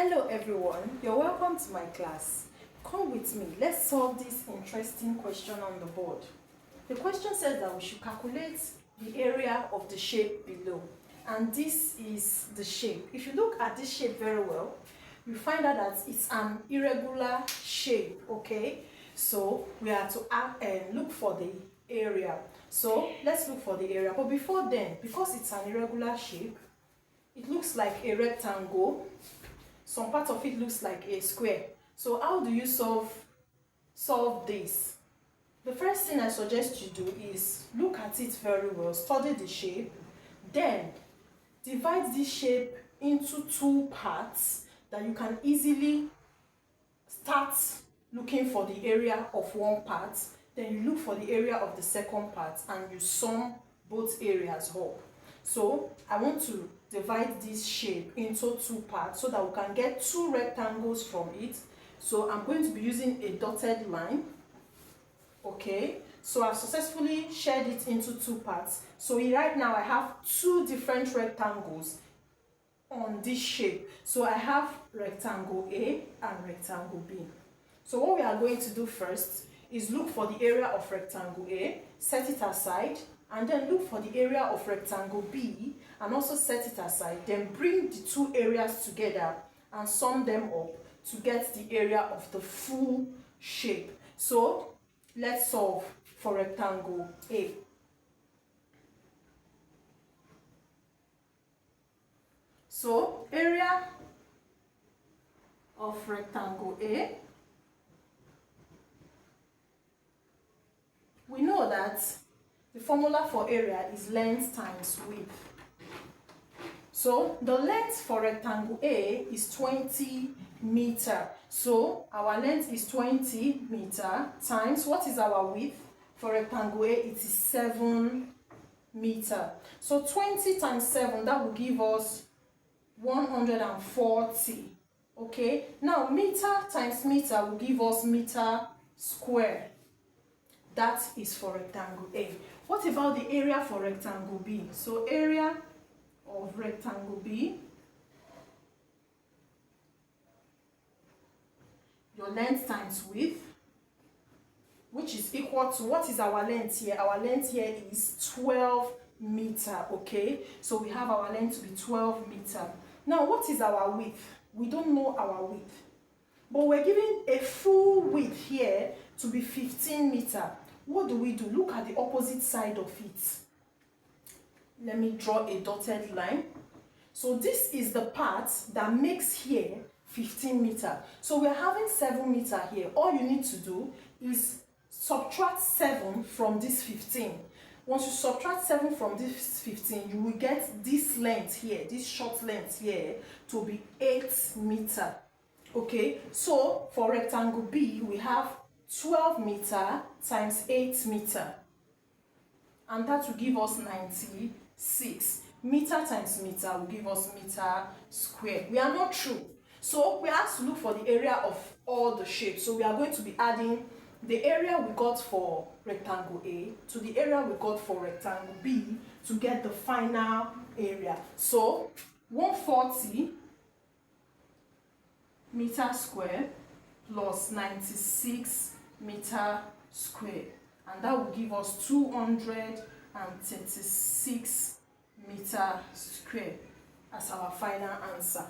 Hello everyone, you're welcome to my class. Come with me, let's solve this interesting question on the board. The question says that we should calculate the area of the shape below, and this is the shape. If you look at this shape very well, you find out that it's an irregular shape, okay? So we have to look for the area. So let's look for the area, but before then, because it's an irregular shape, it looks like a rectangle. Some part of it looks like a square. So how do you solve this? The first thing I suggest you do is look at it very well, study the shape, then divide this shape into two parts that you can easily start looking for the area of one part, then you look for the area of the second part and you sum both areas up. So I want to divide this shape into two parts so that we can get two rectangles from it. So I'm going to be using a dotted line. Okay, so I've successfully shared it into two parts. So right now I have two different rectangles on this shape. So I have rectangle A and rectangle B. So what we are going to do first is look for the area of rectangle A, set it aside, and then look for the area of rectangle B and also set it aside. Then bring the two areas together and sum them up to get the area of the full shape. So let's solve for rectangle A. So area of rectangle A, we know that the formula for area is length times width. So the length for rectangle A is 20 meters. So our length is 20 meters times, what is our width? For rectangle A, it is 7 meters. So 20 times 7, that will give us 140. Okay, now meter times meter will give us meter square. That is for rectangle A. What about the area for rectangle B? So area of rectangle B, your length times width, which is equal to, what is our length here? Our length here is 12 meters, okay? So we have our length to be 12 meters. Now, what is our width? We don't know our width, but we're given a full width here to be 15 meters. What do? Look at the opposite side of it. Let me draw a dotted line. So this is the part that makes here 15 meters. So we're having 7 meters here. All you need to do is subtract 7 from this 15. Once you subtract 7 from this 15, you will get this length here, this short length here, to be 8 meters. Okay, so for rectangle B, we have 12 meters times 8 meters. And that will give us 96. Meter times meter will give us meter squared. We are not true. So we have to look for the area of all the shapes. So we are going to be adding the area we got for rectangle A to the area we got for rectangle B to get the final area. So 140 meter squared plus 96 meter squared, and that will give us 236 meter squared as our final answer.